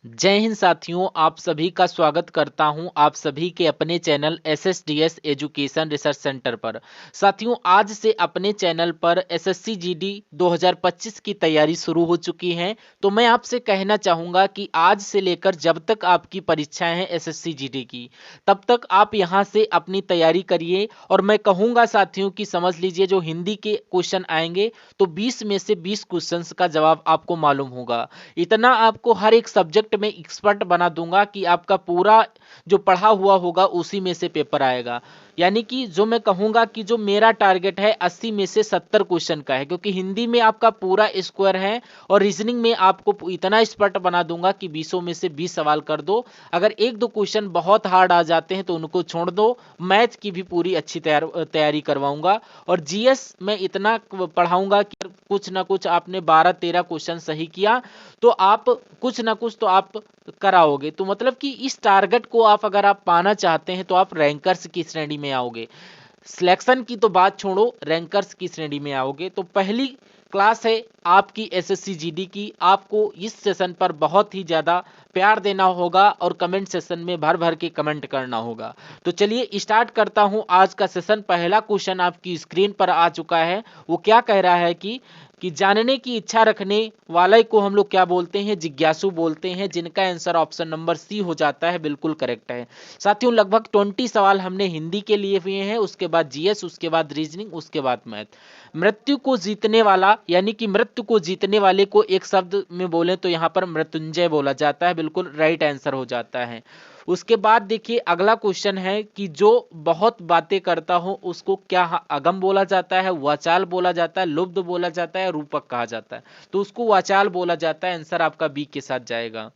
जय हिंद साथियों, आप सभी का स्वागत करता हूं आप सभी के अपने चैनल एसएसडीएस एजुकेशन रिसर्च सेंटर पर। साथियों, आज से अपने चैनल पर एसएससी जीडी 2025 की तैयारी शुरू हो चुकी है। तो मैं आपसे कहना चाहूंगा कि आज से लेकर जब तक आपकी परीक्षाएं हैं एसएससी जीडी की, तब तक आप यहां से अपनी तैयारी करिए। और मैं कहूंगा साथियों कि समझ लीजिए, जो हिंदी के क्वेश्चन आएंगे तो 20 में से 20 क्वेश्चंस का जवाब आपको मालूम होगा। इतना आपको हर एक सब्जेक्ट में एक्सपर्ट बना दूंगा कि आपका पूरा जो पढ़ा हुआ होगा उसी में से पेपर आएगा। यानी कि जो मैं कहूंगा कि जो मेरा टारगेट है 80 में से 70 क्वेश्चन का है, क्योंकि हिंदी में आपका पूरा स्क्वायर है और रीजनिंग में आपको इतना एक्सपर्ट बना दूंगा कि 20 में से 20 सवाल कर दो। अगर एक दो क्वेश्चन बहुत हार्ड आ जाते हैं तो उनको छोड़ दो। मैथ की भी पूरी अच्छी तैयारी करवाऊंगा। और जीएस में इतना पढ़ाऊंगा कि कुछ ना कुछ आपने 12-13 क्वेश्चन सही किया तो आप कुछ ना कुछ तो आप कराओगे। तो मतलब कि इस टारगेट को आप अगर आप पाना चाहते हैं तो आप रैंकर्स की श्रेणी में आओगे। सिलेक्शन की तो बात छोड़ो, रैंकर्स की श्रेणी में आओगे। तो पहली क्लास है आपकी एसएससी जीडी की। आपको इस सेशन पर बहुत ही ज़्यादा प्यार देना होगा और कमेंट सेशन में भर भर के कमेंट करना होगा। तो चलिए स्टार्ट करता हूं आज का सेशन। पहला क्वेश्चन आपकी स्क्रीन पर आ चुका है। वो क्या कह रहा है कि जानने की इच्छा रखने वाले को हम लोग क्या बोलते हैं? जिज्ञासु बोलते हैं, जिनका आंसर ऑप्शन नंबर सी हो जाता है। बिल्कुल करेक्ट है साथियों। लगभग 20 सवाल हमने हिंदी के लिए हुए हैं, उसके बाद जीएस, उसके बाद रीजनिंग, उसके बाद मैथ। मृत्यु को जीतने वाला, यानी कि मृत्यु को जीतने वाले को एक शब्द में बोले तो यहाँ पर मृत्युंजय बोला जाता है। बिल्कुल राइट आंसर हो जाता है। उसके बाद देखिए अगला क्वेश्चन है कि जो बहुत बातें करता हो उसको क्या अगम बोला जाता है, वाचाल बोला जाता है, लुब्ध बोला जाता है, रूपक कहा जाता है? तो उसको वाचाल बोला जाता है। आंसर आपका बी के साथ जाएगा।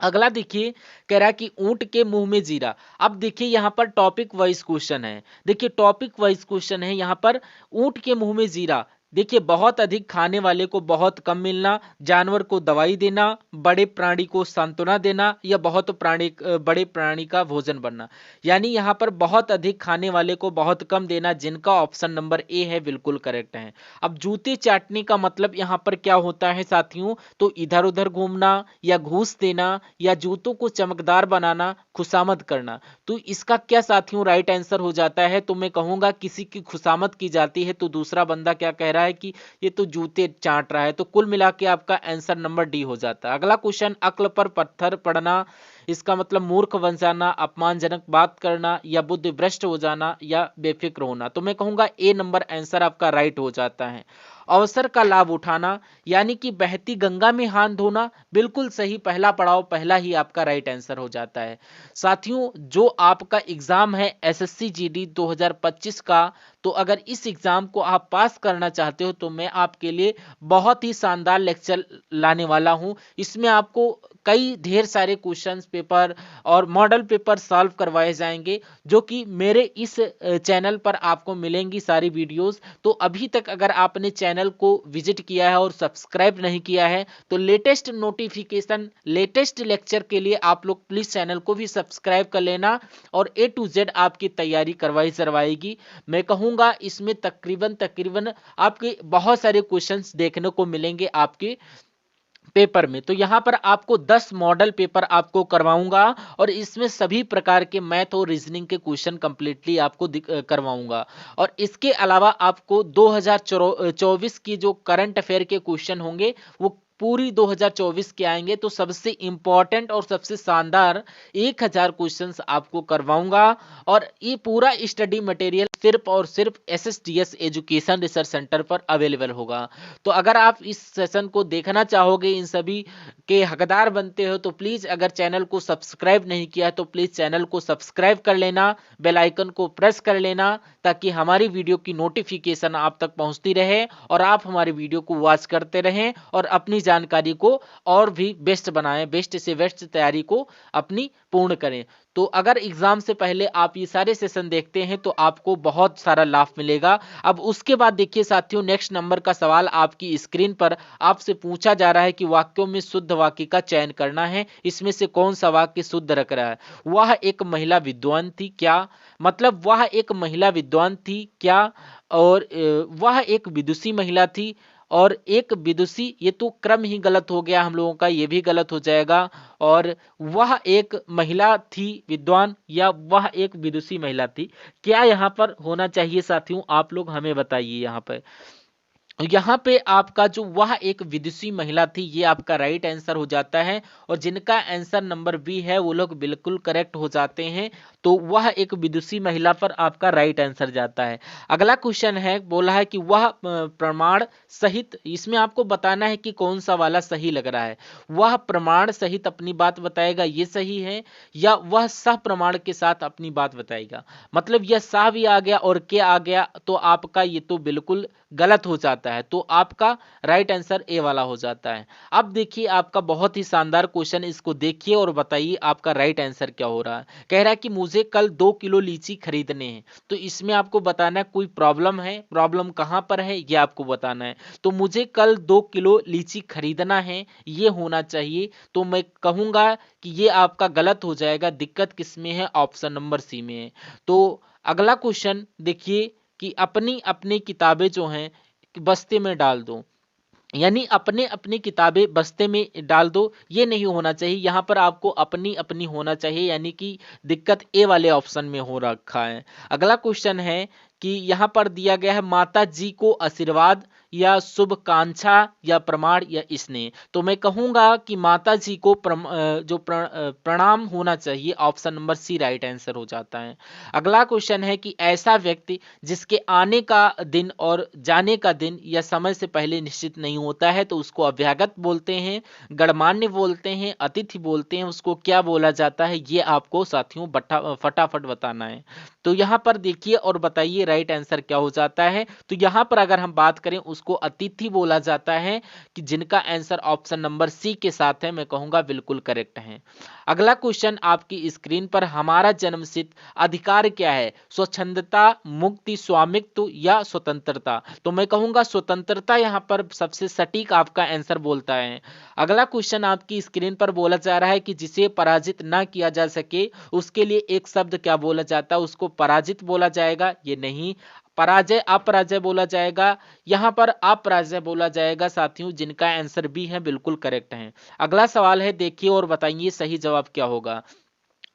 अगला देखिए, कह रहा है कि ऊंट के मुंह में जीरा। अब देखिए यहाँ पर टॉपिक वाइज क्वेश्चन है। देखिए टॉपिक वाइज क्वेश्चन है यहाँ पर। ऊंट के मुंह में जीरा, देखिए बहुत अधिक खाने वाले को बहुत कम मिलना, जानवर को दवाई देना, बड़े प्राणी को सांत्वना देना, या बहुत बड़े प्राणी का भोजन बनना। यानी यहाँ पर बहुत अधिक खाने वाले को बहुत कम देना, जिनका ऑप्शन नंबर ए है बिल्कुल करेक्ट है। अब जूते चाटने का मतलब यहाँ पर क्या होता है साथियों? तो इधर उधर घूमना, या घूस देना, या जूतों को चमकदार बनाना, खुशामद करना। तो इसका क्या साथियों राइट आंसर हो जाता है? तो मैं कहूंगा किसी की खुशामद की जाती है तो दूसरा बंदा क्या कह रहा है कि ये तो जूते चाट रहा है। तो कुल मिला के आपका आंसर नंबर डी हो जाता है। अगला क्वेश्चन, अक्ल पर पत्थर पड़ना, इसका मतलब मूर्ख बन जाना, अपमानजनक बात करना, या बुद्धि भ्रष्ट हो जाना, या बेफिक्र होना। तो मैं कहूंगा ए नंबर आंसर आपका राइट हो जाता है। अवसर का लाभ उठाना, यानी कि बहती गंगा में हाथ धोना। बिल्कुल सही, पहला पड़ाव पहला ही आपका राइट आंसर हो जाता है। साथियों, जो आपका एग्जाम है एसएससी जीडी 2025 का, तो अगर इस एग्जाम को आप पास करना चाहते हो तो मैं आपके लिए बहुत ही शानदार लेक्चर लाने वाला हूं। इसमें आपको कई ढेर सारे क्वेश्चंस पेपर और मॉडल पेपर सॉल्व करवाए जाएंगे, जो कि मेरे इस चैनल पर आपको मिलेंगी सारी वीडियोस। तो अभी तक अगर आपने चैनल को विजिट किया है और सब्सक्राइब नहीं किया है तो लेटेस्ट नोटिफिकेशन, लेटेस्ट लेक्चर के लिए आप लोग प्लीज चैनल को भी सब्सक्राइब कर लेना। और ए टू जेड आपकी तैयारी करवाई करवाएगी। मैं कहूंगा इसमें तकरीबन तकरीबन आपके बहुत सारे क्वेश्चंस देखने को मिलेंगे आपके पेपर में। तो यहां पर आपको 10 मॉडल पेपर आपको करवाऊंगा और इसमें सभी प्रकार के मैथ और रीजनिंग के क्वेश्चन कंप्लीटली आपको करवाऊंगा। और इसके अलावा आपको 2024 की जो करंट अफेयर के क्वेश्चन होंगे वो पूरी 2024 के आएंगे। तो सबसे इंपॉर्टेंट और सबसे शानदार 1000 क्वेश्चंस आपको करवाऊंगा। और ये पूरा स्टडी मटेरियल सिर्फ और सिर्फ एसएसडीएस एजुकेशन रिसर्च सेंटर पर अवेलेबल होगा। तो अगर आप इस सेशन को देखना चाहोगे, इन सभी के हकदार बनते हो, तो प्लीज अगर चैनल को सब्सक्राइब नहीं किया है तो प्लीज चैनल को सब्सक्राइब कर लेना, बेल आइकन को प्रेस कर लेना, ताकि हमारी वीडियो की नोटिफिकेशन आप तक पहुंचती रहे और आप हमारी वीडियो को वॉच करते रहें और अपनी जानकारी को और भी बेस्ट बनाएं, बेस्ट से बेस्ट तैयारी को अपनी पूर्ण करें। तो अगर एग्जाम से पहले आप ये सारे सेशन देखते हैं तो आपको बहुत सारा लाभ मिलेगा। अब उसके बाद देखिए साथियों, नेक्स्ट नंबर का सवाल आपकी स्क्रीन पर आपसे पूछा जा रहा है कि वाक्यों में शुद्ध वाक्य का चयन करना है। इसमें से कौन सा वाक्य शुद्ध रख रहा है? वह एक महिला विद्वान थी क्या? मतलब वह एक महिला विद्वान थी क्या? और वह एक विदुषी महिला थी, और एक विदुषी, ये तो क्रम ही गलत हो गया हम लोगों का, ये भी गलत हो जाएगा। और वह एक महिला थी विद्वान, या वह एक विदुषी महिला थी, क्या यहाँ पर होना चाहिए साथियों, आप लोग हमें बताइए। यहाँ पे आपका जो वह एक विदुषी महिला थी, ये आपका राइट आंसर हो जाता है। और जिनका आंसर नंबर बी है वो लोग बिल्कुल करेक्ट हो जाते हैं। तो वह एक विदुषी महिला पर आपका राइट आंसर जाता है। अगला क्वेश्चन है, बोला है कि वह प्रमाण सहित, इसमें आपको बताना है कि कौन सा वाला सही लग रहा है। वह प्रमाण सहित अपनी बात बताएगा, ये सही है, या वह सह प्रमाण के साथ अपनी बात बताएगा। मतलब यह सह भी आ गया और के आ गया तो आपका ये तो बिल्कुल गलत हो जाता है। तो आपका राइट आंसर ए वाला हो जाता है। अब देखिए आपका बहुत ही शानदार क्वेश्चन, इसको देखिए और बताइए आपका राइट आंसर क्या हो रहा है। कह रहा है कि मुझे कल 2 किलो लीची खरीदने हैं। तो इसमें आपको बताना है कोई प्रॉब्लम है, प्रॉब्लम कहां पर है ये आपको बताना है। तो मुझे कल 2 किलो लीची खरीदना है, ये होना चाहिए। तो मैं कहूंगा कि ये आपका गलत हो जाएगा। दिक्कत किसमें है, ऑप्शन नंबर सी में है। तो अगला क्वेश्चन देखिए कि अपनी अपनी किताबें जो हैं बस्ते में डाल दो, यानी अपने अपनी किताबें बस्ते में डाल दो, ये नहीं होना चाहिए। यहां पर आपको अपनी अपनी होना चाहिए, यानी कि दिक्कत ए वाले ऑप्शन में हो रखा है। अगला क्वेश्चन है कि यहां पर दिया गया है माता जी को आशीर्वाद या शुभकांक्षा या प्रमाण या स्नेह। तो मैं कहूंगा कि माता जी को प्रणाम होना चाहिए। Option number C right answer हो जाता है। अगला क्वेश्चन है कि ऐसा व्यक्ति जिसके आने का दिन और जाने का दिन या समय से पहले निश्चित नहीं होता है तो उसको अभ्यागत बोलते हैं, गणमान्य बोलते हैं, अतिथि बोलते हैं, उसको क्या बोला जाता है, ये आपको साथियों फटाफट बताना है। तो यहां पर देखिए और बताइए राइट आंसर क्या हो जाता है। तो यहां पर अगर हम बात करें उसको अतिथि बोला जाता है, कि जिनका आंसर ऑप्शन नंबर सी के साथ है, मैं कहूंगा बिल्कुल करेक्ट है। अगला क्वेश्चन आपकी स्क्रीन पर, हमारा जन्मसिद्ध अधिकार क्या है, स्वच्छंदता, मुक्ति, स्वामित्व या स्वतंत्रता। तो मैं कहूंगा स्वतंत्रता यहां पर सबसे सटीक आपका आंसर बोलता है। अगला क्वेश्चन आपकी स्क्रीन पर बोला जा रहा है कि जिसे पराजित ना किया जा सके उसके लिए एक शब्द क्या बोला जाता है, उसको पराजित बोला जाएगा, ये नहीं, पराजय अपराजय बोला जाएगा। यहां पर अपराजय बोला जाएगा साथियों, जिनका आंसर बी है बिल्कुल करेक्ट है। अगला सवाल है, देखिए और बताइए सही जवाब क्या होगा।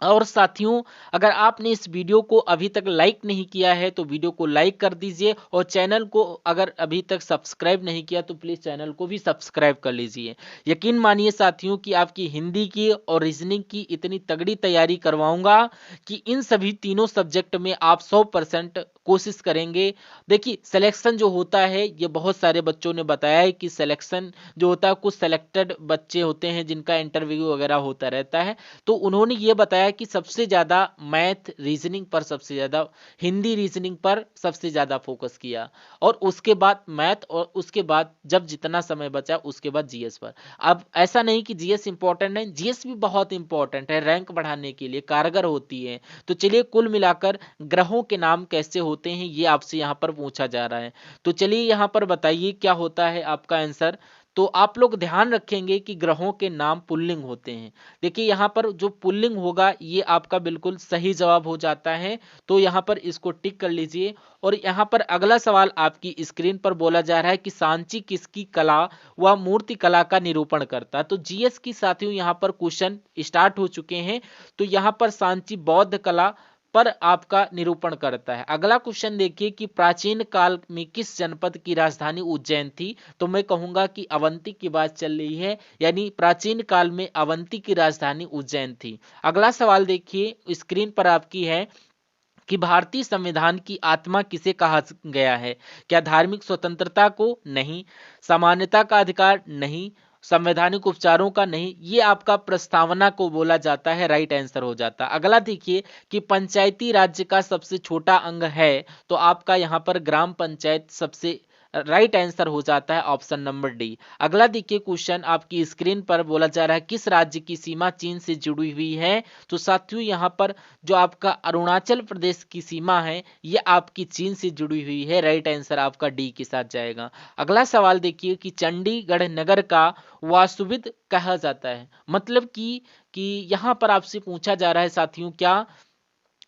और साथियों अगर आपने इस वीडियो को अभी तक लाइक नहीं किया है तो वीडियो को लाइक कर दीजिए, और चैनल को अगर अभी तक सब्सक्राइब नहीं किया तो प्लीज चैनल को भी सब्सक्राइब कर लीजिए। यकीन मानिए साथियों कि आपकी हिंदी की और रीजनिंग की इतनी तगड़ी तैयारी करवाऊंगा कि इन सभी तीनों सब्जेक्ट में आप 100% कोशिश करेंगे। देखिए सिलेक्शन जो होता है, ये बहुत सारे बच्चों ने बताया है कि सिलेक्शन जो होता है कुछ सेलेक्टेड बच्चे होते हैं जिनका इंटरव्यू वगैरह होता रहता है। तो उन्होंने ये बताया कि सबसे ज्यादा मैथ रीजनिंग पर, सबसे ज्यादा हिंदी रीजनिंग पर सबसे ज्यादा फोकस किया, और उसके बाद मैथ, और उसके बाद जब जितना समय बचा उसके बाद जीएस पर। अब ऐसा नहीं कि जीएस इंपॉर्टेंट है, जीएस भी बहुत इंपॉर्टेंट है, रैंक बढ़ाने के लिए कारगर होती है। तो चलिए कुल मिलाकर ग्रहों के नाम कैसे होते हैं ये आपसे यहाँ पर पूछा जा रहा है। तो चलिए यहाँ पर बताइए क्या होता है आपका आंसर। तो आप लोग ध्यान रखेंगे कि ग्रहों के नाम पुल्लिंग होते हैं। देखिए यहाँ पर जो पुल्लिंग होगा ये आपका बिल्कुल सही जवाब हो जाता है। तो यहाँ पर इसको टिक कर लीजिए। और यहाँ पर अगला सवाल आपकी स्क्रीन पर बोला जा रहा है कि सांची किसकी कला व मूर्ति कला का निरूपण करता है। तो जीएस की साथियों यहाँ पर क्वेश्चन स्टार्ट हो चुके हैं। तो यहाँ पर सांची बौद्ध कला पर आपका निरूपण करता है। अगला क्वेश्चन देखिए कि प्राचीन काल में किस जनपद की राजधानी उज्जैन थी। तो मैं कहूंगा कि अवंती की बात चल रही है, यानी प्राचीन काल में अवंती की राजधानी उज्जैन थी। अगला सवाल देखिए स्क्रीन पर आपकी है कि भारतीय संविधान की आत्मा किसे कहा गया है। क्या धार्मिक स्वतंत्रता को, नहीं, समानता का अधिकार, नहीं, संवैधानिक उपचारों का, नहीं, ये आपका प्रस्तावना को बोला जाता है, राइट आंसर हो जाता है। अगला देखिए कि पंचायती राज्य का सबसे छोटा अंग है। तो आपका यहां पर ग्राम पंचायत सबसे राइट आंसर हो जाता है, ऑप्शन नंबर डी। अगला देखिए क्वेश्चन आपकी स्क्रीन पर बोला जा रहा है किस राज्य की सीमा चीन से जुड़ी हुई है। तो साथियों यहाँ पर जो आपका अरुणाचल प्रदेश की सीमा है ये आपकी चीन से जुड़ी हुई है, राइट आंसर आपका डी के साथ जाएगा। अगला सवाल देखिए कि चंडीगढ़ नगर का वास्तुविद कहा जाता है। मतलब कि यहाँ पर आपसे पूछा जा रहा है साथियों, क्या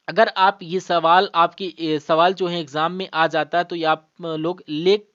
अगर आप ये सवाल, आपके सवाल जो है एग्जाम में आ जाता है तो ये आप लोग लेख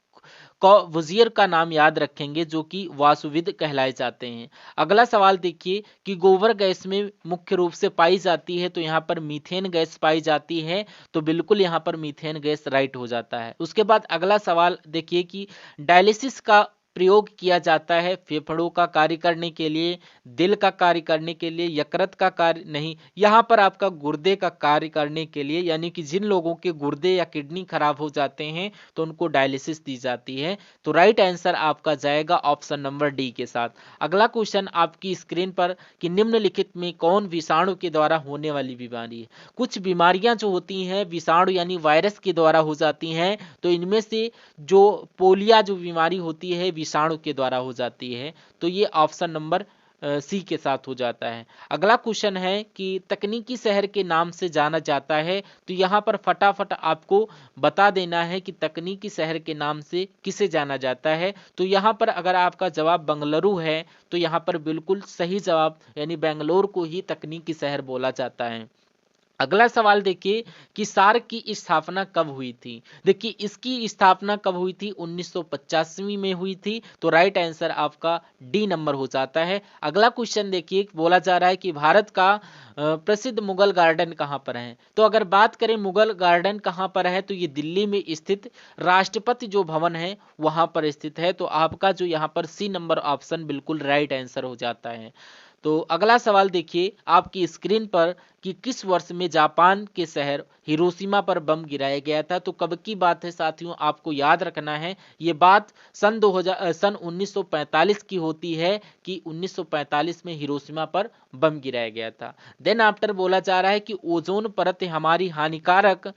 कॉवुजियर का नाम याद रखेंगे जो कि वासुविद कहलाए जाते हैं। अगला सवाल देखिए कि गोबर गैस में मुख्य रूप से पाई जाती है, तो यहाँ पर मीथेन गैस पाई जाती है, तो बिल्कुल यहाँ पर मीथेन गैस राइट हो जाता है। उसके बाद अगला सवाल देखिए कि डायलिसिस का प्रयोग किया जाता है फेफड़ों का कार्य करने के लिए, दिल का कार्य करने के लिए, यकृत का कार्य नहीं, यहाँ पर आपका गुर्दे का कार्य करने के लिए, यानी कि जिन लोगों के गुर्दे या किडनी खराब हो जाते हैं तो उनको डायलिसिस दी जाती है। तो राइट आंसर आपका जाएगा ऑप्शन नंबर डी के साथ। अगला क्वेश्चन आपकी स्क्रीन पर कि निम्नलिखित में कौन विषाणु के द्वारा होने वाली बीमारी है। कुछ बीमारियां जो होती हैं विषाणु यानी वायरस के द्वारा हो जाती हैं, तो इनमें से जो पोलिया जो बीमारी होती है विषाणु के द्वारा हो जाती है, तो ये ऑप्शन नंबर सी के साथ हो जाता है। अगला क्वेश्चन है कि तकनीकी शहर के नाम से जाना जाता है, तो यहाँ पर फटाफट आपको बता देना है कि तकनीकी शहर के नाम से किसे जाना जाता है। तो यहाँ पर अगर आपका जवाब बंगलुरु है तो यहाँ पर बिल्कुल सही जवाब यानी बेंगलोर को ही तकनीकी शहर बोला जाता है। अगला सवाल देखिए कि सार्क की स्थापना कब हुई थी। देखिए इसकी स्थापना कब हुई थी, 1985 में हुई थी, तो राइट आंसर आपका डी नंबर हो जाता है। अगला क्वेश्चन देखिए बोला जा रहा है कि भारत का प्रसिद्ध मुगल गार्डन कहाँ पर है। तो अगर बात करें मुगल गार्डन कहाँ पर है, तो ये दिल्ली में स्थित राष्ट्रपति जो भवन है वहां पर स्थित है। तो आपका जो यहाँ पर सी नंबर ऑप्शन बिल्कुल राइट आंसर हो जाता है। तो अगला सवाल देखिए आपकी स्क्रीन पर कि किस वर्ष में जापान के शहर हिरोशिमा पर बम गिराया गया था। तो कब की बात है साथियों, आपको याद रखना है ये बात सन 1945 की होती है कि 1945 में हिरोशिमा पर बम गिराया गया था। देन आफ्टर बोला जा रहा है कि ओजोन परत हमारी हानिकारक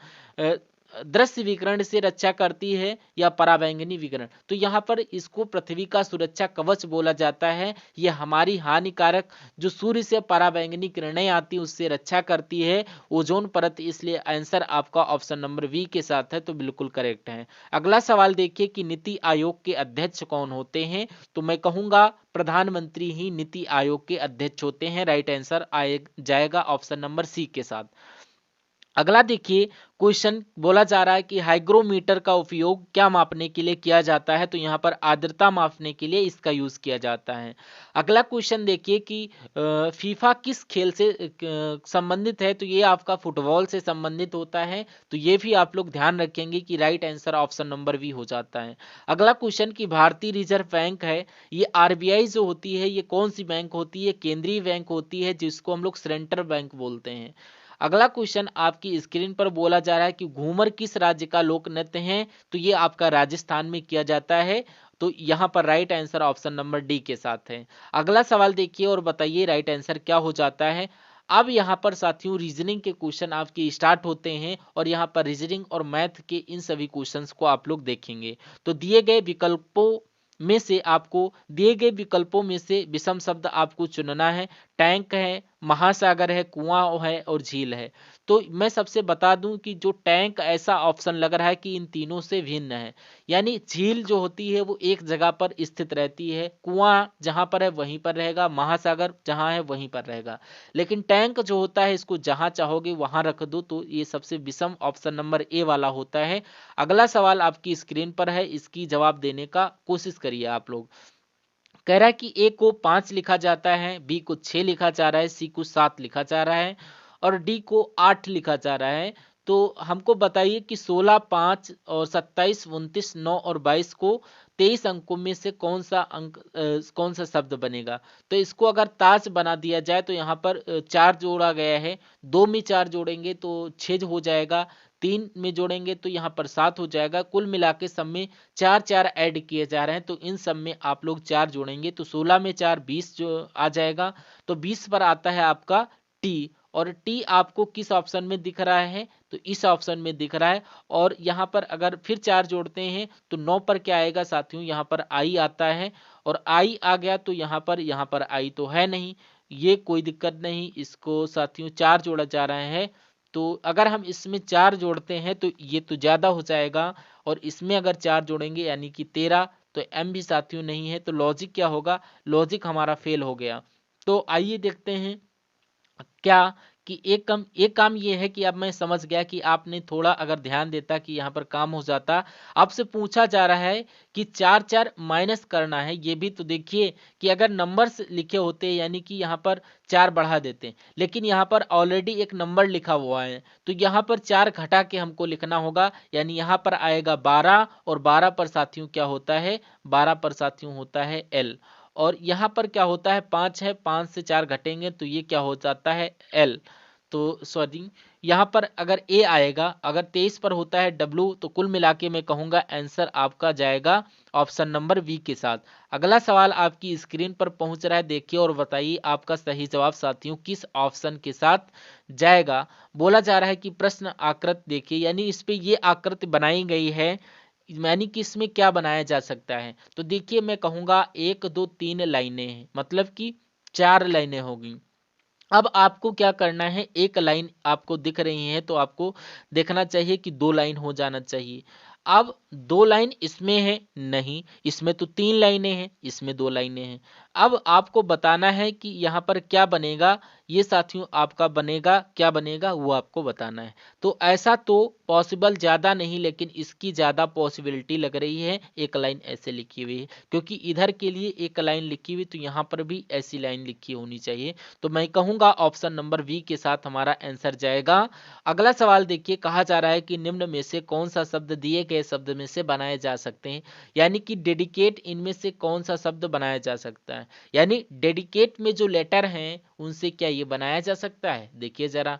दृश्य विकिरण से रक्षा करती है या पराबैंगनी विकिरण। तो यहाँ पर इसको पृथ्वी का सुरक्षा कवच बोला जाता है। यह हमारी हानिकारक जो सूर्य से पराबैंगनी किरणें आती हैं उससे रक्षा करती है ओजोन परत, इसलिए आंसर आपका ऑप्शन नंबर बी के साथ है, तो बिल्कुल करेक्ट है। अगला सवाल देखिए कि नीति आयोग के अध्यक्ष कौन होते हैं। तो मैं कहूंगा प्रधानमंत्री ही नीति आयोग के अध्यक्ष होते हैं। राइट आंसर जाएगा ऑप्शन नंबर सी के साथ। अगला देखिए क्वेश्चन बोला जा रहा है कि हाइग्रोमीटर का उपयोग क्या मापने के लिए किया जाता है। तो यहाँ पर आर्द्रता मापने के लिए इसका यूज किया जाता है। अगला क्वेश्चन देखिए कि फीफा किस खेल से संबंधित है। तो ये आपका फुटबॉल से संबंधित होता है, तो ये भी आप लोग ध्यान रखेंगे कि right answer option number B हो जाता है। अगला क्वेश्चन कि भारतीय रिजर्व बैंक है ये आरबीआई जो होती है ये कौन सी बैंक होती है, केंद्रीय बैंक होती है जिसको हम लोग सेंट्रल बैंक बोलते हैं। अगला क्वेश्चन आपकी स्क्रीन पर बोला जा रहा है कि घूमर किस राज्य का लोक नृत्य है। तो ये आपका राजस्थान में किया जाता है, तो यहाँ पर right answer option number D के साथ है। अगला सवाल देखिए और बताइए राइट आंसर क्या हो जाता है। अब यहाँ पर साथियों रीजनिंग के क्वेश्चन आपके स्टार्ट होते हैं और यहाँ पर रीजनिंग और मैथ के इन सभी क्वेश्चंस को आप लोग देखेंगे। तो दिए गए विकल्पों में से विषम शब्द आपको चुनना है। टैंक है, महासागर है, कुआं है और झील है। तो मैं सबसे बता दूं कि जो टैंक ऐसा ऑप्शन लग रहा है कि इन तीनों से भिन्न है, यानी झील जो होती है वो एक जगह पर स्थित रहती है, कुआं जहां पर है वहीं पर रहेगा, महासागर जहां है वहीं पर रहेगा, लेकिन टैंक जो होता है इसको जहां चाहोगे वहां रख दो। तो ये सबसे विषम ऑप्शन नंबर ए वाला होता है। अगला सवाल आपकी स्क्रीन पर है, इसकी जवाब देने का कोशिश करिए आप लोग। कह रहा है कि ए को 5 लिखा जाता है, बी को 6 लिखा जा रहा है, सी को 7 लिखा जा रहा है और डी को 8 लिखा जा रहा है। तो हमको बताइए कि 16, 5 और 27, 29, 9 और 22 को 23 अंकों में से कौन सा शब्द बनेगा। तो इसको अगर ताज बना दिया जाए तो यहाँ पर 4 जोड़ा गया है, 2 में 4 जोड़ेंगे तो 6 हो जाएगा, 3 में जोड़ेंगे तो यहाँ पर 7 हो जाएगा। कुल मिला के सब में 4 ऐड किए जा रहे हैं, तो इन सब में आप लोग 4 जोड़ेंगे तो 16 में 4 20 जो आ जाएगा। तो 20 पर आता है आपका टी, और टी आपको किस ऑप्शन में दिख रहा है, तो इस ऑप्शन में दिख रहा है। और यहाँ पर अगर फिर 4 जोड़ते हैं तो 9 पर क्या आएगा साथियों, यहाँ पर आई आता है, और आई आ गया तो यहाँ पर आई तो है नहीं, ये कोई दिक्कत नहीं, इसको साथियों 4 जोड़ा जा रहा है। तो अगर हम इसमें 4 जोड़ते हैं तो ये तो ज्यादा हो जाएगा, और इसमें अगर 4 जोड़ेंगे यानी कि 13, तो एम भी साथियों नहीं है, तो लॉजिक क्या होगा, लॉजिक हमारा फेल हो गया। तो आइए देखते हैं क्या कि एक काम ये है कि अब मैं समझ गया कि आपने थोड़ा अगर ध्यान देता कि यहाँ पर काम हो जाता। आपसे पूछा जा रहा है कि 4 माइनस करना है, ये भी तो देखिए कि अगर नंबर्स लिखे होते यानी कि यहाँ पर 4 बढ़ा देते, लेकिन यहाँ पर ऑलरेडी एक नंबर लिखा हुआ है तो यहाँ पर 4 घटा के हमको लिखना होगा, यानी यहाँ पर आएगा 12 और 12 पर साथियों क्या होता है, 12 पर साथियों होता है एल। और यहाँ पर क्या होता है 5 है, 5 से 4 घटेंगे तो ये क्या हो जाता है एल। तो सॉरी यहाँ पर अगर ए आएगा, अगर 23 पर होता है डब्ल्यू, तो कुल मिला के मैं कहूँगा आंसर आपका जाएगा ऑप्शन नंबर बी के साथ। अगला सवाल आपकी स्क्रीन पर पहुंच रहा है, देखिए और बताइए आपका सही जवाब साथियों किस ऑप्शन के साथ जाएगा। बोला जा रहा है कि प्रश्न आकृति देखिए, यानी इस पे ये आकृति बनाई गई है, यानी कि इसमें क्या बनाया जा सकता है। तो देखिए मैं कहूँगा 1 2 3 लाइनें हैं, मतलब कि 4 लाइनें होगी। अब आपको क्या करना है, एक लाइन आपको दिख रही है तो आपको देखना चाहिए कि 2 लाइन हो जाना चाहिए। अब 2 लाइन इसमें है नहीं, इसमें तो 3 लाइनें हैं, इसमें 2 लाइनें हैं। अब आपको बताना है कि यहाँ पर क्या बनेगा, ये साथियों आपका बनेगा, क्या बनेगा वो आपको बताना है। तो ऐसा तो पॉसिबल ज़्यादा नहीं, लेकिन इसकी ज़्यादा पॉसिबिलिटी लग रही है, एक लाइन ऐसे लिखी हुई है, क्योंकि इधर के लिए एक लाइन लिखी हुई तो यहाँ पर भी ऐसी लाइन लिखी होनी चाहिए। तो मैं कहूँगा ऑप्शन नंबर बी के साथ हमारा आंसर जाएगा। अगला सवाल देखिए, कहा जा रहा है कि निम्न में से कौन सा शब्द दिए गए शब्द में से बनाए जा सकते हैं, यानी कि डेडिकेट इनमें से कौन सा शब्द बनाया जा सकता है, यानी डेडिकेट में जो लेटर हैं उनसे क्या ये बनाया जा सकता है। देखिए जरा,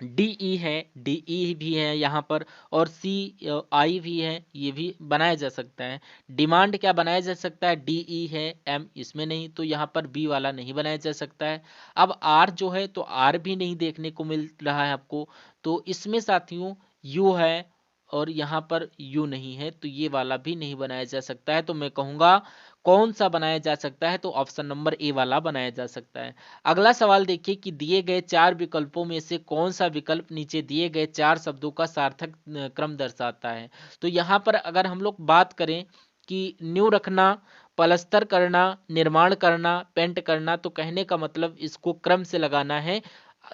डीई है, डीई भी है यहाँ पर, और सी आई भी है, ये भी बनाया जा सकता है। डिमांड क्या बनाया जा सकता है, डीई है, एम इसमें नहीं, तो यहाँ पर बी वाला नहीं बनाया जा सकता है। अब आर जो है तो आर भी नहीं देखने को मिल रहा है आपको, तो इसमें साथियों यू है और यहाँ पर यू नहीं है, तो ये वाला भी नहीं बनाया जा सकता है। तो मैं कहूँगा कौन सा बनाया जा सकता है, तो ऑप्शन नंबर ए वाला बनाया जा सकता है। अगला सवाल देखिए कि दिए गए 4 विकल्पों में से कौन सा विकल्प नीचे दिए गए 4 शब्दों का सार्थक क्रम दर्शाता है। तो यहाँ पर अगर हम लोग बात करें कि न्यू रखना, पलस्तर करना, निर्माण करना, पेंट करना, तो कहने का मतलब इसको क्रम से लगाना है।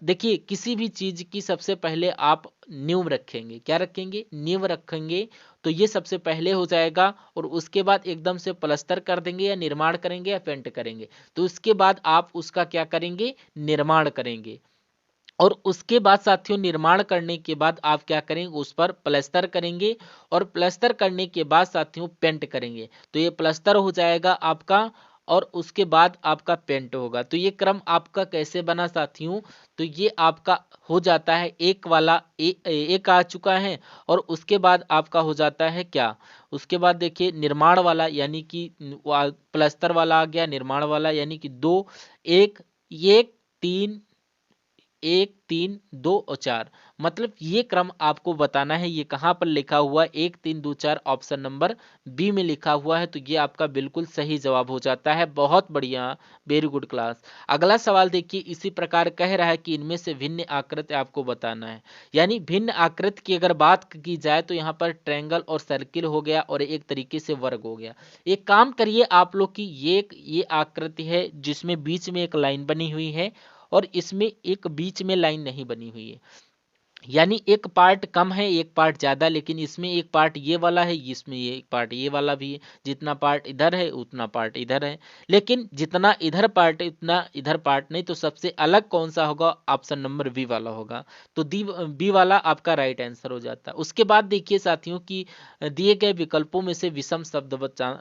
देखिए किसी भी चीज की सबसे पहले आप नींव रखेंगे, क्या रखेंगे, नींव रखेंगे, तो ये सबसे पहले हो जाएगा, और उसके बाद एकदम से प्लास्टर कर देंगे या निर्माण करेंगे या पेंट करेंगे, तो उसके बाद आप उसका क्या करेंगे, निर्माण करेंगे। और उसके बाद साथियों निर्माण करने के बाद आप क्या करेंगे, उस पर प्लास्टर करेंगे, और प्लास्टर करने के बाद साथियों पेंट करेंगे, तो ये प्लास्टर हो जाएगा आपका, और उसके बाद आपका पेंट होगा। तो ये क्रम आपका कैसे बना साथियों, तो ये आपका हो जाता है एक वाला एक आ चुका है, और उसके बाद आपका हो जाता है क्या, उसके बाद देखिए निर्माण वाला, यानी कि प्लास्टर वाला आ गया, निर्माण वाला यानी कि 2 1 1 3 1 3 2 और 4, मतलब ये क्रम आपको बताना है। ये कहाँ पर लिखा हुआ है, 1 3 2 4 ऑप्शन नंबर बी में लिखा हुआ है, तो ये आपका बिल्कुल सही जवाब हो जाता है। बहुत बढ़िया, वेरी गुड क्लास। अगला सवाल देखिए, इसी प्रकार कह रहा है कि इनमें से भिन्न आकृति आपको बताना है, यानी भिन्न आकृति की अगर बात की जाए तो यहाँ पर ट्रायंगल और सर्किल हो गया, और एक तरीके से वर्ग हो गया। एक काम करिए आप लोग की, ये आकृति है जिसमें बीच में एक लाइन बनी हुई है, और इसमें एक बीच में लाइन नहीं बनी हुई है, यानी एक पार्ट कम है एक पार्ट ज्यादा, लेकिन इसमें एक पार्ट ये वाला है, इसमें ये एक पार्ट ये वाला भी है, जितना पार्ट इधर है उतना पार्ट इधर है, लेकिन जितना इधर पार्ट है उतना इधर पार्ट नहीं। तो सबसे अलग कौन सा होगा, ऑप्शन नंबर बी वाला होगा, तो दी बी वाला आपका राइट आंसर हो जाता है। उसके बाद देखिए साथियों की दिए गए विकल्पों में से विषम शब्द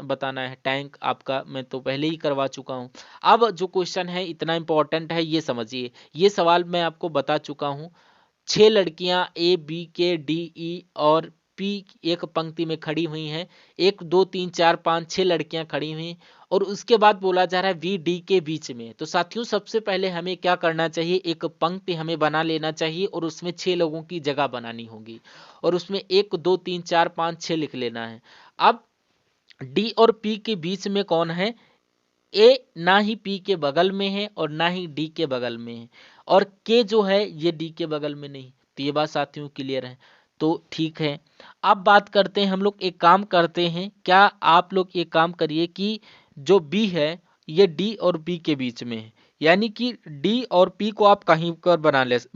बताना है। टैंक आपका मैं तो पहले ही करवा चुका हूँ। अब जो क्वेश्चन है इतना इंपॉर्टेंट है, ये समझिए, ये सवाल मैं आपको बता चुका हूँ। 6 लड़कियां ए बी के डी ई और पी एक पंक्ति में खड़ी हुई हैं, 1 2 3 4 5 6 लड़कियां खड़ी हुई, और उसके बाद बोला जा रहा है वी डी के बीच में। तो साथियों सबसे पहले हमें क्या करना चाहिए, एक पंक्ति हमें बना लेना चाहिए, और उसमें 6 लोगों की जगह बनानी होगी, और उसमें 1 2 3 4 5 6 लिख लेना है। अब डी और पी के बीच में कौन है, ए ना ही पी के बगल में है और ना ही डी के बगल में है, और के जो है ये डी के बगल में नहीं। तो ये बात साथियों क्लियर है, तो ठीक है। अब बात करते हैं हम लोग, एक काम करते हैं, क्या आप लोग एक काम करिए कि जो बी है ये डी और बी के बीच में है, यानी कि डी और पी को आप कहीं पर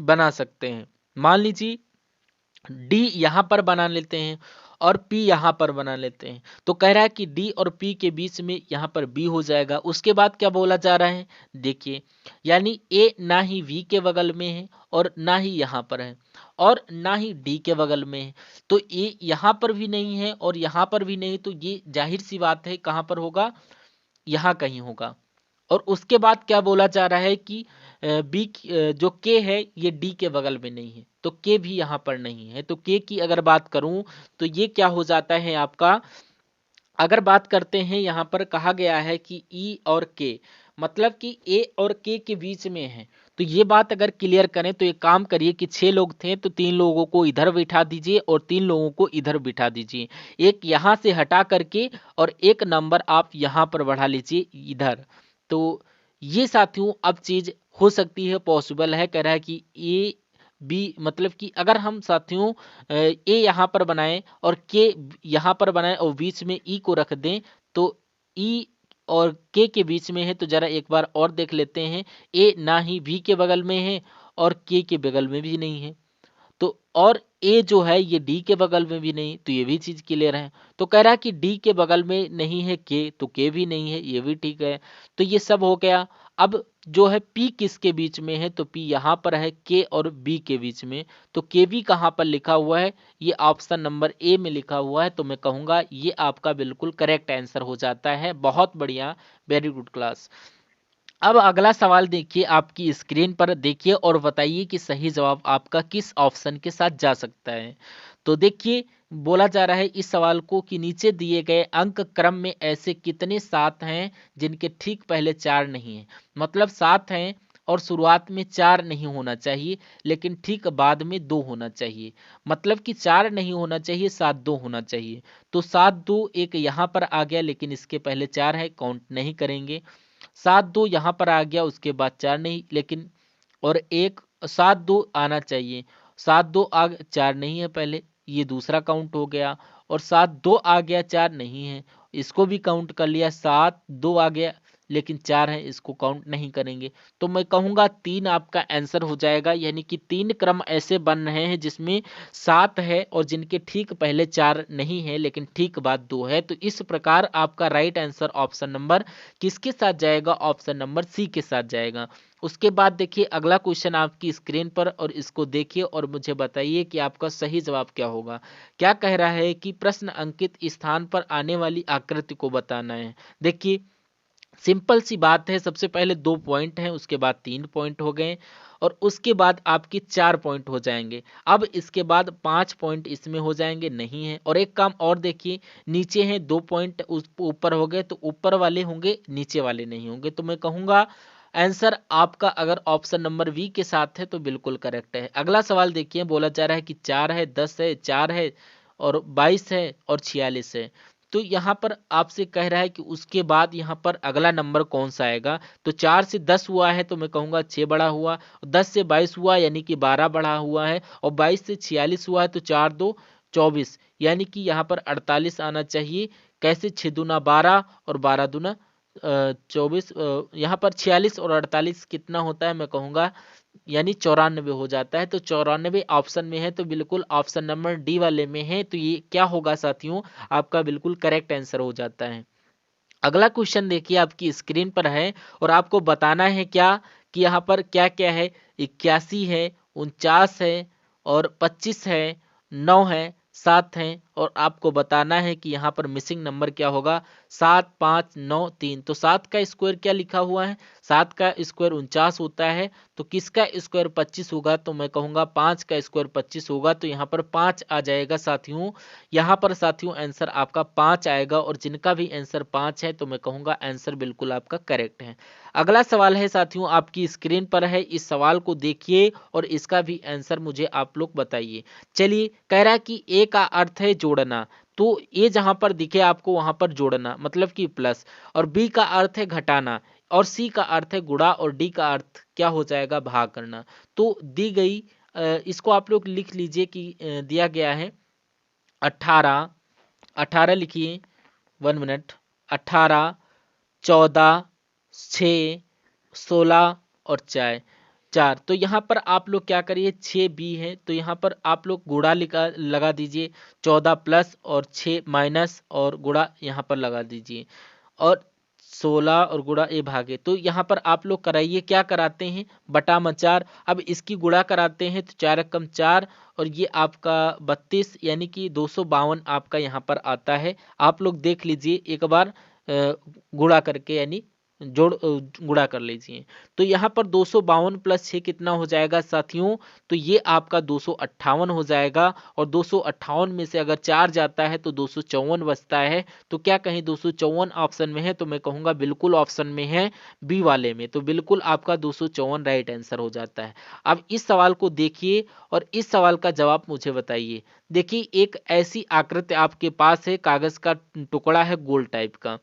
बना सकते हैं। मान लीजिए डी यहाँ पर बना लेते हैं और पी यहाँ पर बना लेते हैं, तो कह रहा है कि डी और पी के बीच में यहाँ पर बी हो जाएगा। उसके बाद क्या बोला जा रहा है, देखिए, यानी ए ना ही वी के बगल में है और ना ही यहाँ पर है और ना ही डी के बगल में है, तो ए यहाँ पर भी नहीं है और यहाँ पर भी नहीं, तो ये जाहिर सी बात है कहाँ पर होगा, यहाँ कहीं होगा। और उसके बाद क्या बोला जा रहा है कि बी जो के है ये डी के बगल में नहीं है, तो के भी यहाँ पर नहीं है। तो के की अगर बात करूं तो ये क्या हो जाता है आपका, अगर बात करते हैं यहाँ पर कहा गया है कि ई और के, मतलब कि ए और के बीच में है, तो ये बात अगर क्लियर करें तो एक काम करिए कि 6 लोग थे तो 3 लोगों को इधर बिठा दीजिए और 3 लोगों को इधर बिठा दीजिए, एक यहाँ से हटा करके और एक नंबर आप यहाँ पर बढ़ा लीजिए इधर। तो ये साथियों अब चीज हो सकती है, पॉसिबल है। कह रहा है कि ए बी, मतलब कि अगर हम साथियों ए यहाँ पर बनाएं और के यहाँ पर बनाएं और बीच में ई को रख दें, तो ई और के बीच में है, तो जरा एक बार और देख लेते हैं। ए ना ही बी के बगल में है और के बगल में भी नहीं है, तो और ए जो है ये डी के बगल में भी नहीं, तो ये भी चीज क्लियर है। तो कह रहा है कि डी के बगल में नहीं है के, तो के भी नहीं है, ये भी ठीक है। तो ये सब हो गया। अब जो है पी किसके बीच में है, तो पी यहाँ पर है के और बी के बीच में, तो के बी कहाँ पर लिखा हुआ है, ये ऑप्शन नंबर ए में लिखा हुआ है। तो मैं कहूँगा ये आपका बिल्कुल करेक्ट आंसर हो जाता है। बहुत बढ़िया, वेरी गुड क्लास। अब अगला सवाल देखिए, आपकी स्क्रीन पर देखिए और बताइए कि सही जवाब आपका किस ऑप्शन के साथ जा सकता है। तो देखिए, बोला जा रहा है इस सवाल को कि नीचे दिए गए अंक क्रम में ऐसे कितने 7 हैं जिनके ठीक पहले 4 नहीं है। मतलब 7 हैं और शुरुआत में 4 नहीं होना चाहिए, लेकिन ठीक बाद में 2 होना चाहिए। मतलब कि 4 नहीं होना चाहिए, 7 2 होना चाहिए। तो 7 2 एक यहाँ पर आ गया, लेकिन इसके पहले 4 है, काउंट नहीं करेंगे। 7 2 यहाँ पर आ गया, उसके बाद 4 नहीं, लेकिन और एक 7 2 आना चाहिए। 7 2 आ 4 नहीं है पहले, ये दूसरा काउंट हो गया। और 7 2 आ गया, 4 नहीं है, इसको भी काउंट कर लिया। 7 2 आ गया लेकिन 4 है, इसको काउंट नहीं करेंगे। तो मैं कहूँगा 3 आपका आंसर हो जाएगा, यानी कि 3 क्रम ऐसे बन रहे हैं जिसमें 7 है और जिनके ठीक पहले 4 नहीं है लेकिन ठीक बाद 2 है। तो इस प्रकार आपका राइट आंसर ऑप्शन नंबर किसके साथ जाएगा, ऑप्शन नंबर सी के साथ जाएगा। उसके बाद देखिए अगला क्वेश्चन आपकी स्क्रीन पर, और इसको देखिए और मुझे बताइए कि आपका सही जवाब क्या होगा। क्या कह रहा है कि प्रश्न अंकित स्थान पर आने वाली आकृति को बताना है। देखिए सिंपल सी बात है, सबसे पहले 2 पॉइंट हैं, उसके बाद 3 पॉइंट हो गए और उसके बाद आपके 4 पॉइंट हो जाएंगे। अब इसके बाद 5 पॉइंट इसमें हो जाएंगे, नहीं है। और एक काम और देखिए, नीचे हैं 2 पॉइंट उस ऊपर हो गए, तो ऊपर वाले होंगे, नीचे वाले नहीं होंगे। तो मैं कहूँगा आंसर आपका अगर ऑप्शन नंबर बी के साथ है तो बिल्कुल करेक्ट है। अगला सवाल देखिए, बोला जा रहा है कि 4 है, 10 है, 4 है और 22 है और 46 है। तो यहाँ पर आपसे कह रहा है कि उसके बाद यहाँ पर अगला नंबर कौन सा आएगा। तो 4 से 10 हुआ है तो मैं कहूँगा 6 बड़ा हुआ, 10 से 22 हुआ यानी कि 12 बढ़ा हुआ है, और 22 से 46 हुआ है तो 4 2 24, यानी कि यहाँ पर 48 आना चाहिए। कैसे, 6 दूना 12 और 12 दूना 24, यहाँ पर 46 और 48 कितना होता है, मैं कहूँगा यानी 94 हो जाता है। तो 94 ऑप्शन में है, तो बिल्कुल ऑप्शन नंबर डी वाले में है, तो ये क्या होगा साथियों, आपका बिल्कुल करेक्ट आंसर हो जाता है। अगला क्वेश्चन देखिए आपकी स्क्रीन पर है और आपको बताना है क्या कि यहाँ पर क्या क्या है। 81 है, 49 है और 25 है, 9 है, 7 है, और आपको बताना है कि यहाँ पर मिसिंग नंबर क्या होगा। 7 5 9 3, तो 7 का स्क्वायर क्या लिखा हुआ है, 7 का स्क्वायर 49 होता है, तो किसका स्क्वायर 25 होगा, तो मैं कहूँगा 5 का स्क्वायर 25 होगा, तो यहाँ पर 5 आ जाएगा साथियों। यहाँ पर साथियों आंसर आपका 5 आएगा, और जिनका भी आंसर 5 है तो मैं कहूँगा आंसर बिल्कुल आपका करेक्ट है। अगला सवाल है साथियों आपकी स्क्रीन पर है, इस सवाल को देखिए और इसका भी आंसर मुझे आप लोग बताइए। चलिए, कह रहा है कि ए का अर्थ है जोड़ना, तो ए जहां पर दिखे आपको वहां पर जोड़ना मतलब कि प्लस, और बी का अर्थ है घटाना, और सी का अर्थ है गुणा, और डी का अर्थ क्या हो जाएगा, भाग करना। तो दी गई इसको आप लोग लिख लीजिए कि दिया गया है 18, 18 लिखिए, 1 मिनट, 18, 14, 6, 16 और 4 तो यहाँ पर आप लोग क्या करिए, 6b है तो यहाँ पर आप लोग गुणा लगा दीजिए, 14 प्लस और 6 माइनस और गुणा यहाँ पर लगा दीजिए, और 16 और गुणा ए भागे। तो यहाँ पर आप लोग कराइए, क्या कराते हैं, बटा में 4। अब इसकी गुणा कराते हैं तो 4 एकम 4 और ये आपका 32 यानी कि 252 आपका यहाँ पर आता है। आप लोग देख लीजिए एक बार गुणा करके, यानी गुणा कर लीजिए। तो यहाँ पर 252 प्लस 6 कितना हो जाएगा साथियों, तो ये आपका 258 हो जाएगा। और 258 में से अगर 4 जाता है तो 254 बचता है। तो क्या कहीं 254 ऑप्शन में है, तो मैं कहूँगा बिल्कुल ऑप्शन में है, बी वाले में। तो बिल्कुल आपका 254 राइट आंसर हो जाता है। अब इस सवाल को देखिए और इस सवाल का जवाब मुझे बताइए। देखिए एक ऐसी आकृति आपके पास है, कागज का टुकड़ा है गोल टाइप का,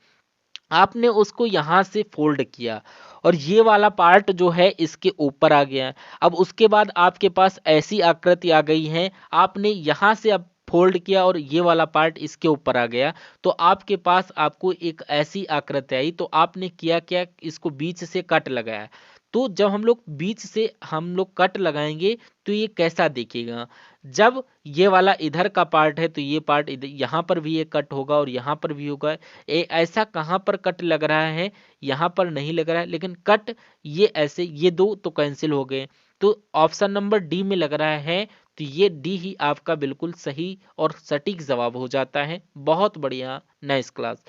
आपने उसको यहाँ से फोल्ड किया और ये वाला पार्ट जो है इसके ऊपर आ गया। अब उसके बाद आपके पास ऐसी आकृति आ गई है, आपने यहाँ से अब फोल्ड किया और ये वाला पार्ट इसके ऊपर आ गया, तो आपके पास आपको एक ऐसी आकृति आई। तो आपने किया क्या, इसको बीच से कट लगाया। तो जब हम लोग बीच से कट लगाएंगे तो ये कैसा दिखेगा, जब ये वाला इधर का पार्ट है तो ये पार्ट इधर यहाँ पर भी ये कट होगा और यहाँ पर भी होगा। ऐसा कहाँ पर कट लग रहा है, यहाँ पर नहीं लग रहा है, लेकिन कट ये ऐसे, ये दो तो कैंसिल हो गए। तो ऑप्शन नंबर डी में लग रहा है, तो ये डी ही आपका बिल्कुल सही और सटीक जवाब हो जाता है। बहुत बढ़िया, नाइस क्लास।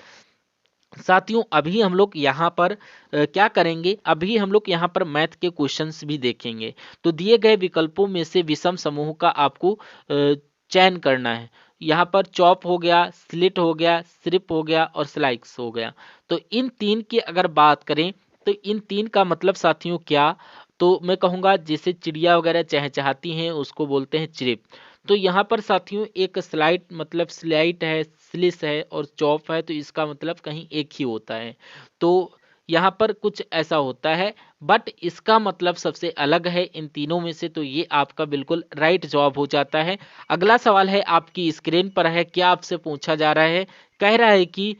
साथियों अभी हम लोग यहाँ पर क्या करेंगे, अभी हम लोग यहाँ पर मैथ के क्वेश्चंस भी देखेंगे। तो दिए गए विकल्पों में से विषम समूह का आपको चयन करना है। यहाँ पर चॉप हो गया, स्लिट हो गया, स्ट्रिप हो गया और स्लाइस हो गया। तो इन तीन की अगर बात करें तो इन तीन का मतलब साथियों क्या, तो मैं कहूँगा जैसे चिड़िया वगैरह चहचहाती हैं उसको बोलते हैं चिरिप। तो यहाँ पर साथियों एक स्लाइट मतलब स्लाइट है, स्लिस है और चॉप है, तो इसका मतलब कहीं एक ही होता है। तो यहाँ पर कुछ ऐसा होता है, बट इसका मतलब सबसे अलग है इन तीनों में से। तो ये आपका बिल्कुल राइट जवाब हो जाता है। अगला सवाल है आपकी स्क्रीन पर है, क्या आपसे पूछा जा रहा है, कह रहा है कि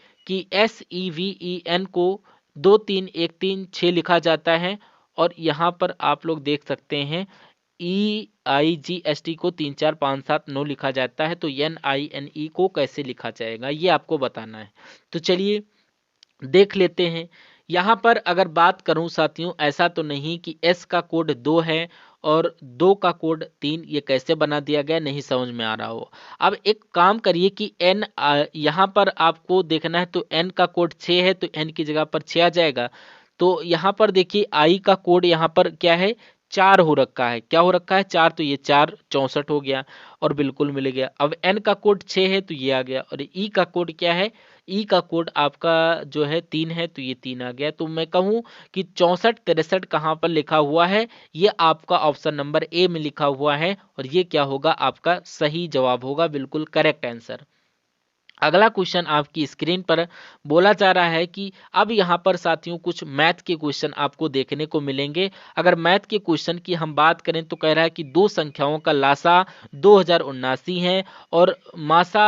SEVEN को 2 3 1 3 6 लिखा जाता है और यहाँ पर आप लोग देख सकते हैं EIGST को 3 4 5 7 9 लिखा जाता है। तो NINE को कैसे लिखा जाएगा ये आपको बताना है। तो चलिए देख लेते हैं। यहाँ पर अगर बात करूं साथियों, ऐसा तो नहीं कि S का कोड 2 है और 2 का कोड 3, ये कैसे बना दिया गया नहीं समझ में आ रहा हो। अब एक काम करिए कि N यहाँ पर आपको देखना है, तो N का कोड 6 है तो N की जगह पर 6 आ जाएगा। तो यहाँ पर देखिए I का कोड यहाँ पर क्या है, 4 हो रखा है। क्या हो रखा है, 4, तो ये 4 64 हो गया और बिल्कुल मिल गया। अब N का कोड 6 है तो ये आ गया, और E का कोड क्या है, ई का कोड आपका जो है 3 है तो ये 3 आ गया। तो मैं कहूँ कि 64 63 कहाँ पर लिखा हुआ है, ये आपका ऑप्शन नंबर ए में लिखा हुआ है और ये क्या होगा, आपका सही जवाब होगा, बिल्कुल करेक्ट आंसर। अगला क्वेश्चन आपकी स्क्रीन पर बोला जा रहा है कि अब यहाँ पर साथियों कुछ मैथ के क्वेश्चन आपको देखने को मिलेंगे। अगर मैथ के क्वेश्चन की हम बात करें तो कह रहा है कि दो संख्याओं का लासा 2079 है और मासा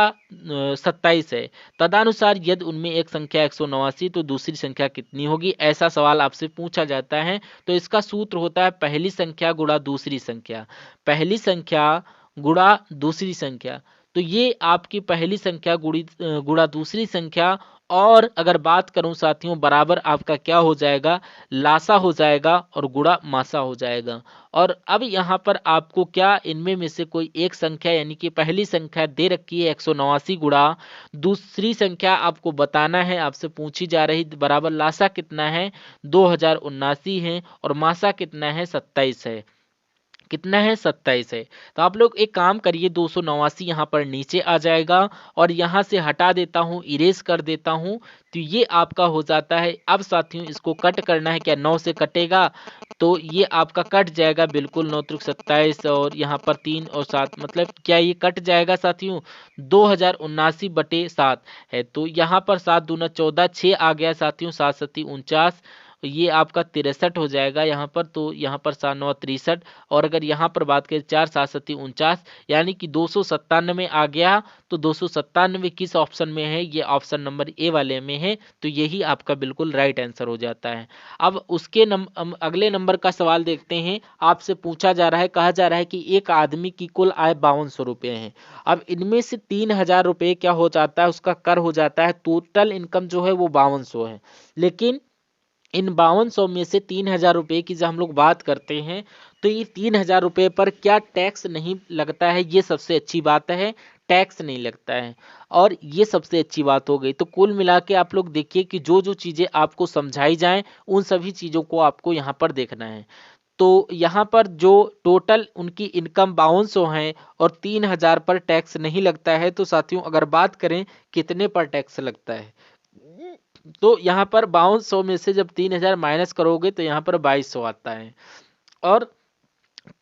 27 है, तदनुसार यदि उनमें एक संख्या 189 तो दूसरी संख्या कितनी होगी, ऐसा सवाल आपसे पूछा जाता है। तो इसका सूत्र होता है पहली संख्या गुणा दूसरी संख्या, पहली संख्या गुणा दूसरी संख्या। तो ये आपकी पहली संख्या गुणा दूसरी संख्या, और अगर बात करूं साथियों बराबर आपका क्या हो जाएगा, लासा हो जाएगा और गुणा मासा हो जाएगा। और अब यहाँ पर आपको क्या इनमें में से कोई एक संख्या, यानी कि पहली संख्या दे रखी है 189 गुणा दूसरी संख्या आपको बताना है, आपसे पूछी जा रही बराबर लासा कितना है 2079 है और मासा कितना है 27 है, कितना है 27 है। तो आप लोग एक काम करिए 289 यहाँ पर नीचे आ जाएगा और यहाँ से हटा देता हूँ, इरेज कर देता हूँ, तो ये आपका हो जाता है। अब साथियों इसको कट करना है, क्या 9 से कटेगा, तो ये आपका कट जाएगा बिल्कुल, 9 त्रिक 27 और यहाँ पर 3 और 7, मतलब क्या ये कट जाएगा साथियों, 2079/7 है। तो यहाँ पर 7 दूना 14, 6 आ गया साथियों, 7 7 49 ये आपका 63 हो जाएगा यहाँ पर, तो यहाँ पर 7×9 = 63, और अगर यहाँ पर बात करें 4×7 = 49, यानी कि 297 आ गया। तो 297 किस ऑप्शन में है? ये ऑप्शन नंबर ए वाले में है, तो यही आपका बिल्कुल राइट आंसर हो जाता है। अब उसके अगले नंबर का सवाल देखते हैं। आपसे पूछा जा रहा है, कहा जा रहा है कि एक आदमी की कुल आय 5200 रुपये है। अब इनमें से 3000 रुपये क्या हो जाता है? उसका कर हो जाता है। टोटल इनकम जो है वो 5200 है, लेकिन इन 5200 में से 3000 रुपये की जब हम लोग बात करते हैं, तो ये 3000 रुपये पर क्या टैक्स नहीं लगता है? ये सबसे अच्छी बात है, टैक्स नहीं लगता है, और ये सबसे अच्छी बात हो गई। तो कुल मिला के आप लोग देखिए कि जो जो चीज़ें आपको समझाई जाएं, उन सभी चीज़ों को आपको यहाँ पर देखना है। तो यहाँ पर जो टोटल उनकी इनकम 5200 है और 3000 पर टैक्स नहीं लगता है, तो साथियों अगर बात करें कितने पर टैक्स लगता है, तो यहाँ पर 5200 में से जब 3000 माइनस करोगे तो यहाँ पर 2200 आता है, और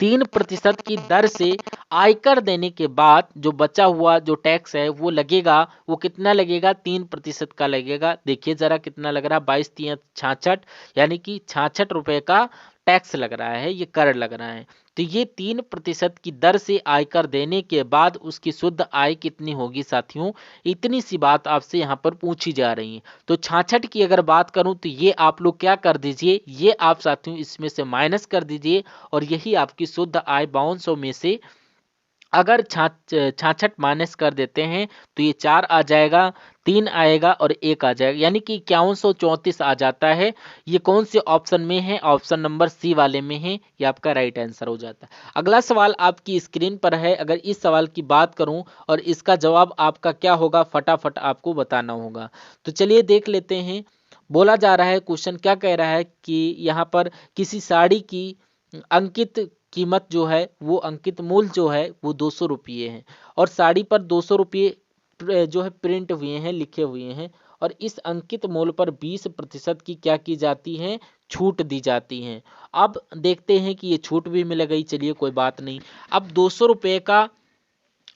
3% की दर से आयकर देने के बाद जो बचा हुआ जो टैक्स है वो लगेगा। वो कितना लगेगा? 3% का लगेगा। देखिए जरा कितना लग रहा है, 22×3 = 66, यानी कि 66 रुपए का टैक्स लग रहा है, ये कर लग रहा है। तो ये 3% की दर से आयकर देने के बाद उसकी शुद्ध आय कितनी होगी साथियों? इतनी सी बात आपसे यहाँ पर पूछी जा रही है। तो 66 की अगर बात करूं तो ये आप लोग क्या कर दीजिए, ये आप साथियों इसमें से माइनस कर दीजिए, और यही आपकी शुद्ध आय 5200 में से अगर 66 माइनस कर देते हैं तो ये 4 आ जाएगा, 3 आएगा और 1 आ जाएगा, यानी कि 5134 आ जाता है। ये कौन से ऑप्शन में है? ऑप्शन नंबर सी वाले में है, ये आपका राइट आंसर हो जाता है। अगला सवाल आपकी स्क्रीन पर है। अगर इस सवाल की बात करूं और इसका जवाब आपका क्या होगा, फटाफट आपको बताना होगा। तो चलिए देख लेते हैं। बोला जा रहा है, क्वेश्चन क्या कह रहा है कि यहाँ पर किसी साड़ी की अंकित कीमत जो है, वो अंकित मूल्य जो है वो 200 रुपये है, और साड़ी पर 200 रुपये जो है प्रिंट हुए हैं, लिखे हुए हैं, और इस अंकित मूल्य पर 20% की क्या की जाती है? छूट दी जाती है। अब देखते हैं कि ये छूट भी मिल गई, चलिए कोई बात नहीं। अब 200 रुपये का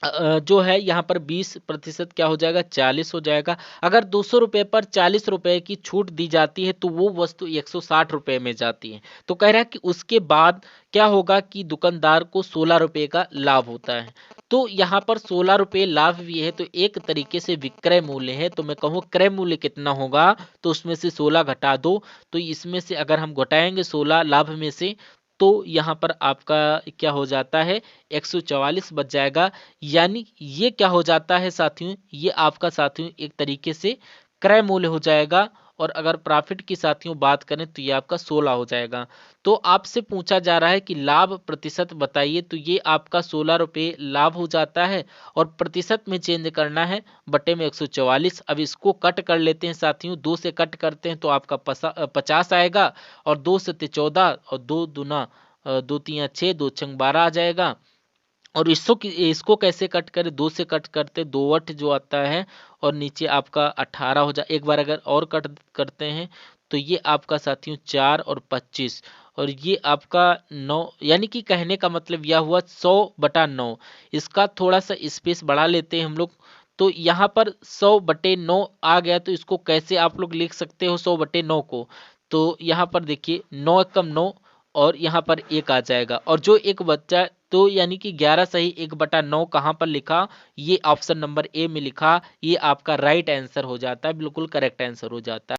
जो है यहाँ पर 20% क्या हो जाएगा? 40 हो जाएगा। अगर 200 रुपये पर 40 रुपये की छूट दी जाती है तो वो वस्तु 160 रुपये में जाती है। तो कह रहा है कि उसके बाद क्या होगा कि दुकानदार को 16 रुपये का लाभ होता है। तो यहाँ पर 16 रुपये लाभ भी है, तो एक तरीके से विक्रय मूल्य है। तो मैं कहूँ क्रय मूल्य कितना होगा, तो उसमें से 16 घटा दो, तो इसमें से अगर हम घटाएंगे 16 लाभ में से, तो यहाँ पर आपका क्या हो जाता है? 144 बच जाएगा। यानी ये क्या हो जाता है साथियों? ये आपका साथियों एक तरीके से क्रय मूल्य हो जाएगा, और अगर प्रॉफिट की साथियों बात करें तो ये आपका 16 हो जाएगा। तो आपसे पूछा जा रहा है कि लाभ प्रतिशत बताइए, तो ये आपका 16 रुपये लाभ हो जाता है, और प्रतिशत में चेंज करना है, बटे में 144। अब इसको कट कर लेते हैं साथियों, 2 से कट करते हैं तो आपका 50 आएगा, और 2 से 14, और 2 दूना 2 3 6, 2 6 12 आ जाएगा। और इसको कैसे कट करें? 2 से कट करते 2 8 जो आता है, और नीचे आपका 18 हो जाए। एक बार अगर और कट करते हैं तो ये आपका साथियों 4 और 25, और ये आपका 9, यानी कि कहने का मतलब यह हुआ 100/9। इसका थोड़ा सा स्पेस बढ़ा लेते हैं हम लोग, तो यहाँ पर 100/9 आ गया। तो इसको कैसे आप लोग लिख सकते हो 100/9 को? तो यहाँ पर देखिए 9 एकम 9, और यहाँ पर 1 आ जाएगा, और जो एक बच्चा, तो यानी कि 11 सही 1/9 कहाँ पर लिखा? ये ऑप्शन नंबर ए में लिखा। ये आपका राइट आंसर हो जाता है, बिल्कुल करेक्ट आंसर हो जाता है।